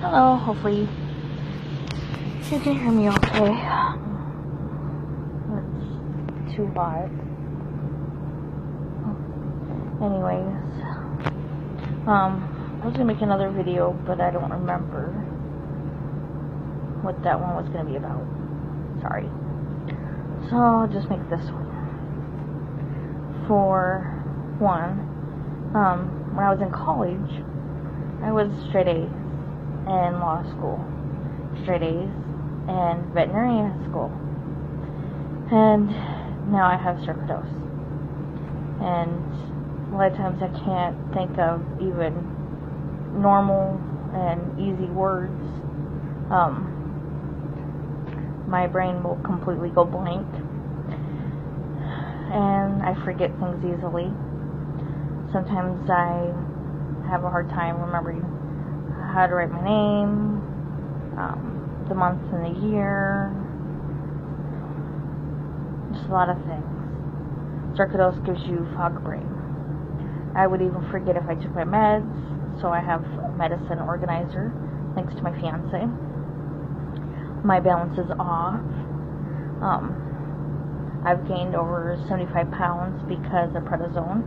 Hello, hopefully you can hear me okay. It's too hot. Anyways, I was gonna make another video, but I don't remember what that one was gonna be about. Sorry. So I'll just make this one. For one, when I was in college, I was straight A's in law school, straight A's in veterinarian school, and now I have sarcoidosis. And a lot of times I can't think of even normal and easy words. My brain will completely go blank, and I forget things easily. Sometimes I have a hard time remembering how to write my name, the month and the year, just a lot of things. Sarcoidosis gives you fog brain. I would even forget if I took my meds, so I have a medicine organizer thanks to my fiance. My balance is off. I've gained over 75 pounds because of prednisone.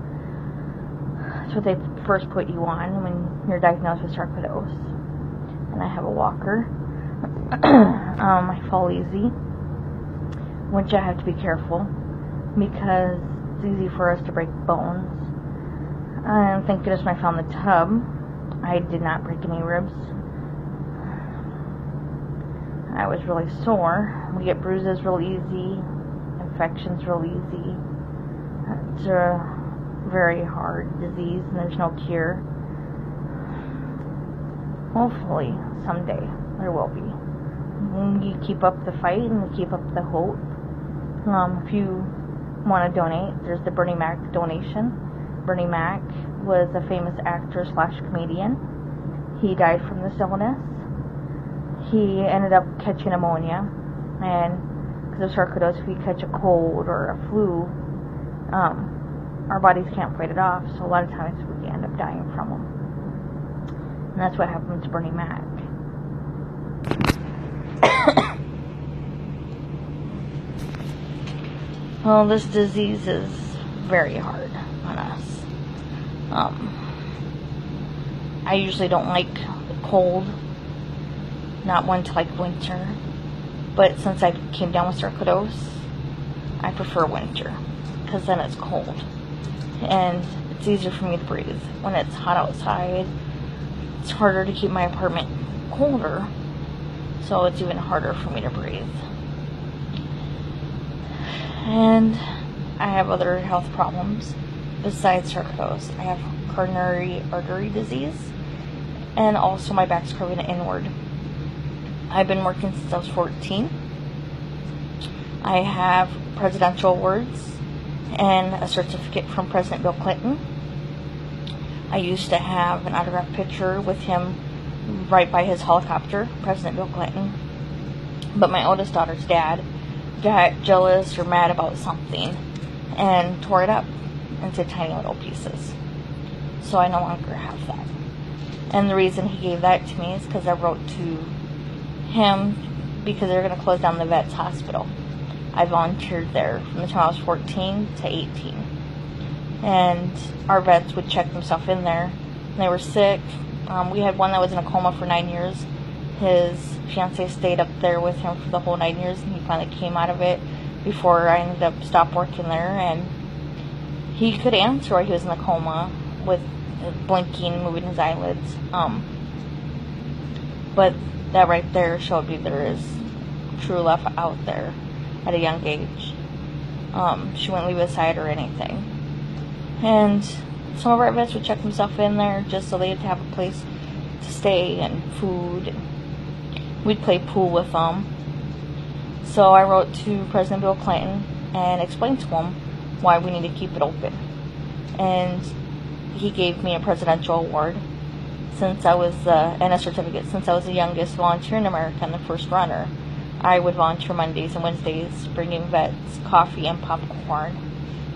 That's what they first put you on when you're diagnosed with sarcoidosis. And I have a walker. I fall easy, which I have to be careful because it's easy for us to break bones. Thank goodness when I found the tub, I did not break any ribs. I was really sore. We get bruises real easy, infections real easy. It's a very hard disease and there's no cure. Hopefully someday there will be. You keep up the fight and you keep up the hope. If you want to donate, there's the Bernie Mac donation. Bernie Mac was a famous actor / comedian. He died from this illness. He ended up catching pneumonia, and because of sarcoidosis, if you catch a cold or a flu, our bodies can't fight it off, so a lot of times we end up dying from them. And that's what happened to Bernie Mac. Well, this disease is very hard on us. I usually don't like the cold, not one to like winter, but since I came down with sarcoidosis, I prefer winter because then it's cold and it's easier for me to breathe. When it's hot outside, it's harder to keep my apartment colder, so it's even harder for me to breathe. And I have other health problems besides sarcoidosis. I have coronary artery disease, and also my back's curving inward. I've been working since I was 14. I have presidential awards and a certificate from President Bill Clinton. I used to have an autographed picture with him right by his helicopter, President Bill Clinton. But my oldest daughter's dad got jealous or mad about something and tore it up into tiny little pieces. So I no longer have that. And the reason he gave that to me is because I wrote to him because they're going to close down the vet's hospital. I volunteered there from the time I was 14 to 18. And our vets would check themselves in there. And they were sick. We had one that was in a coma for 9 years. His fiance stayed up there with him for the whole 9 years, and he finally came out of it before I ended up stopped working there. And he could answer while he was in the coma with blinking, moving his eyelids. But that right there showed me there is true love out there at a young age. She wouldn't leave his side or anything. And some of our vets would check themselves in there just so they'd have a place to stay and food. We'd play pool with them. So I wrote to President Bill Clinton and explained to him why we need to keep it open. And he gave me a presidential award since I was, and a certificate since I was the youngest volunteer in America and the first runner. I would volunteer Mondays and Wednesdays, bringing vets coffee and popcorn.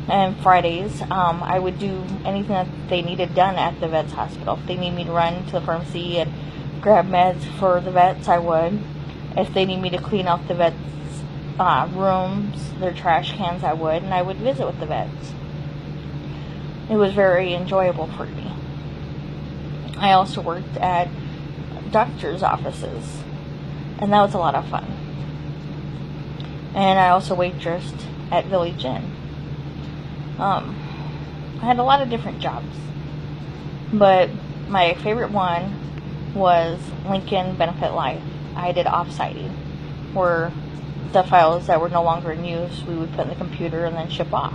And Fridays, I would do anything that they needed done at the vet's hospital. If they need me to run to the pharmacy and grab meds for the vets, I would. If they need me to clean out the vets' rooms, their trash cans, I would. And I would visit with the vets. It was very enjoyable for me. I also worked at doctor's offices, and that was a lot of fun. And I also waitressed at Village Inn. I had a lot of different jobs, but my favorite one was Lincoln Benefit Life. I did off-siting, where the files that were no longer in use, we would put in the computer and then ship off.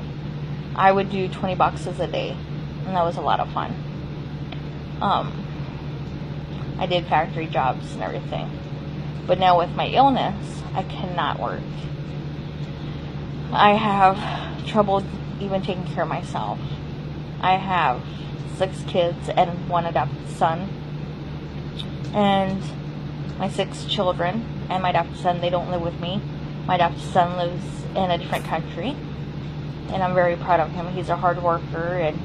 I would do 20 boxes a day, and that was a lot of fun. I did factory jobs and everything. But now with my illness, I cannot work. I have trouble even taking care of myself. I have 6 kids and 1 adopted son. And my 6 children and my adopted son, they don't live with me. My adopted son lives in a different country. And I'm very proud of him. He's a hard worker and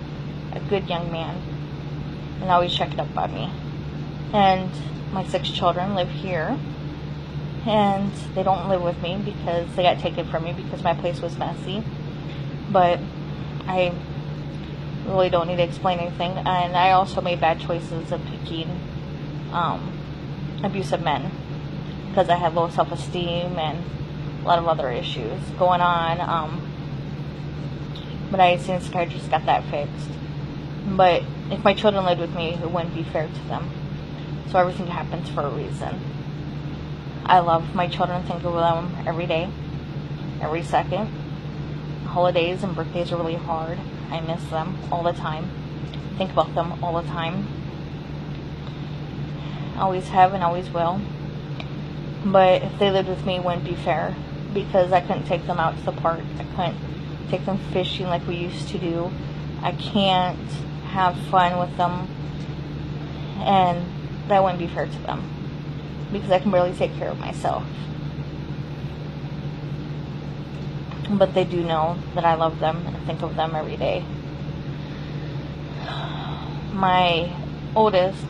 a good young man. And always checking up on me. And my 6 children live here. And they don't live with me because they got taken from me because my place was messy. But I really don't need to explain anything. And I also made bad choices of picking abusive men because I had low self-esteem and a lot of other issues going on. But I seen a psychiatrist, got that fixed. But if my children lived with me, it wouldn't be fair to them. So everything happens for a reason. I love my children, think of them every day, every second. Holidays and birthdays are really hard. I miss them all the time. Think about them all the time. Always have and always will. But if they lived with me, it wouldn't be fair because I couldn't take them out to the park. I couldn't take them fishing like we used to do. I can't have fun with them, and that wouldn't be fair to them because I can barely take care of myself. But they do know that I love them and think of them every day. My oldest,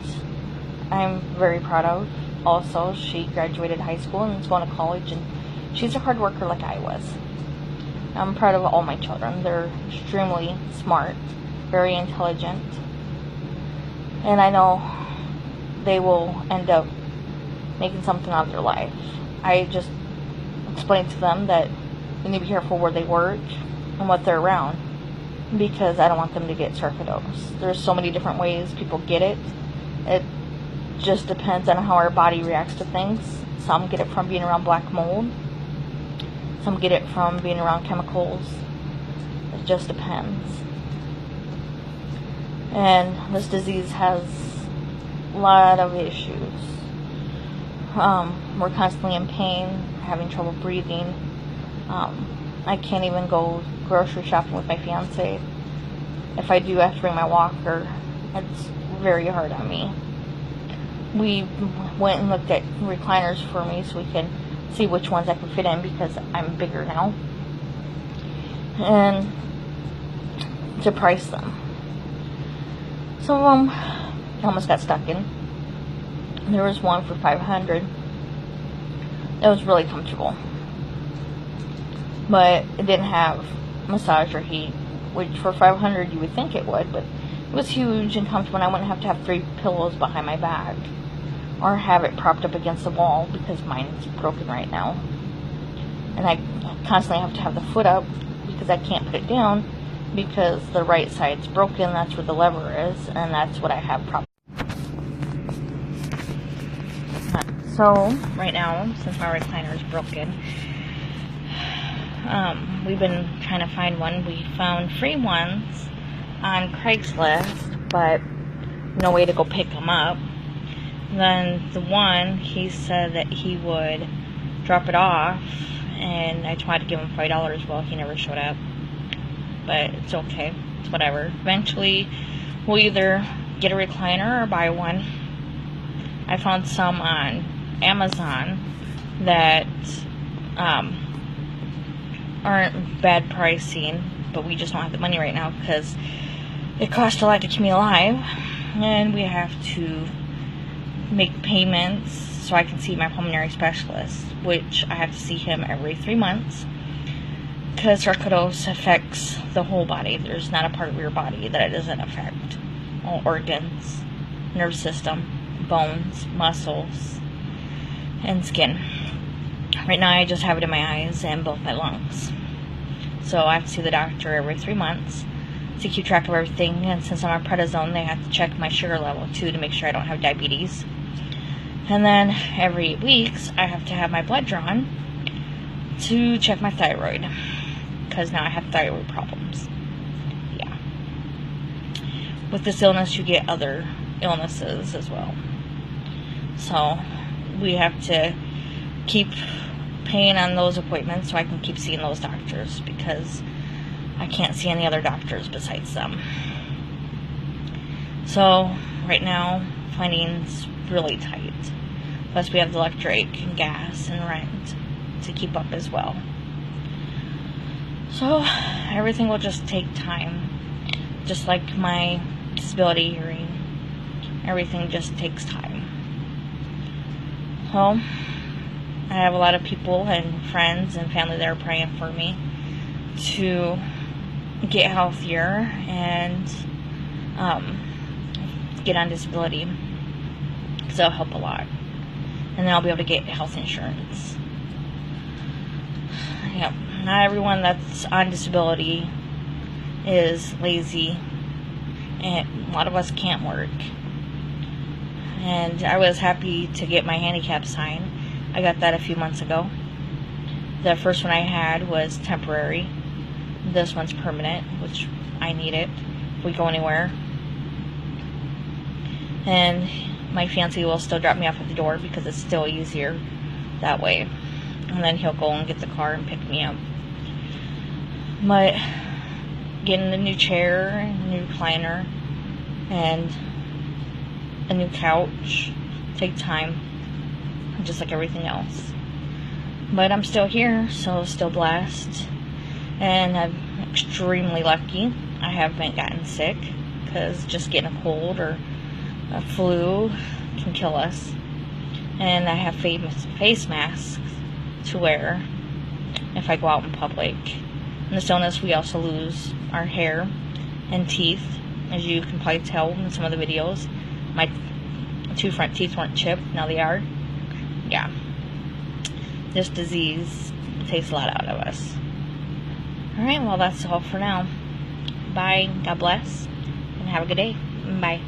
I'm very proud of. Also, she graduated high school and is going to college, and she's a hard worker like I was. I'm proud of all my children. They're extremely smart, very intelligent, and I know they will end up making something out of their life. I just explained to them that they need to be careful where they work and what they're around because I don't want them to get sarcoidosis. There's so many different ways people get it. It just depends on how our body reacts to things. Some get it from being around black mold. Some get it from being around chemicals. It just depends. And this disease has a lot of issues. We're constantly in pain, having trouble breathing. I can't even go grocery shopping with my fiance. If I do, I have to bring my walker. It's very hard on me. We went and looked at recliners for me so we can see which ones I can fit in because I'm bigger now. And to price them. Some of them I almost got stuck in. There was one for $500. It was really comfortable. But it didn't have massage or heat, which for $500 you would think it would, but it was huge and comfortable and I wouldn't have to have 3 pillows behind my back or have it propped up against the wall because mine's broken right now. And I constantly have to have the foot up because I can't put it down because the right side's broken. That's where the lever is, and that's what I have propped. So right now, since my recliner is broken, we've been trying to find one. We found free ones on Craigslist, but no way to go pick them up. Then the one, he said that he would drop it off, and I tried to give him $5. Well, he never showed up, but it's okay. It's whatever. Eventually, we'll either get a recliner or buy one. I found some on Amazon that aren't bad pricing, but we just don't have the money right now because it costs a lot to keep me alive, and we have to make payments so I can see my pulmonary specialist, which I have to see him every 3 months, because sarcoidosis affects the whole body. There's not a part of your body that it doesn't affect. All organs, nervous system, bones, muscles, and skin. Right now I just have it in my eyes and both my lungs. So I have to see the doctor every 3 months to keep track of everything, and since I'm on prednisone, they have to check my sugar level too to make sure I don't have diabetes. And then every 8 weeks I have to have my blood drawn to check my thyroid, because now I have thyroid problems. Yeah. With this illness you get other illnesses as well. So we have to keep paying on those appointments so I can keep seeing those doctors, because I can't see any other doctors besides them. So right now funding's really tight. Plus we have the electric and gas and rent to keep up as well. So everything will just take time. Just like my disability hearing, everything just takes time. So I have a lot of people and friends and family that are praying for me to get healthier and get on disability, because it'll help a lot. And then I'll be able to get health insurance. Yep. Not everyone that's on disability is lazy, and a lot of us can't work. And I was happy to get my handicap sign. I got that a few months ago. The first one I had was temporary. This one's permanent, which I need it if we go anywhere. And my fiancé will still drop me off at the door because it's still easier that way. And then he'll go and get the car and pick me up. But getting a new chair, a new recliner, and a new couch take time, just like everything else. But I'm still here, so still blessed. And I'm extremely lucky I haven't gotten sick, because just getting a cold or a flu can kill us. And I have face masks to wear if I go out in public. In this illness we also lose our hair and teeth, as you can probably tell in some of the videos. My 2 front teeth weren't chipped, now they are. Yeah. This disease takes a lot out of us. Alright, well that's all for now. Bye, God bless, and have a good day. Bye.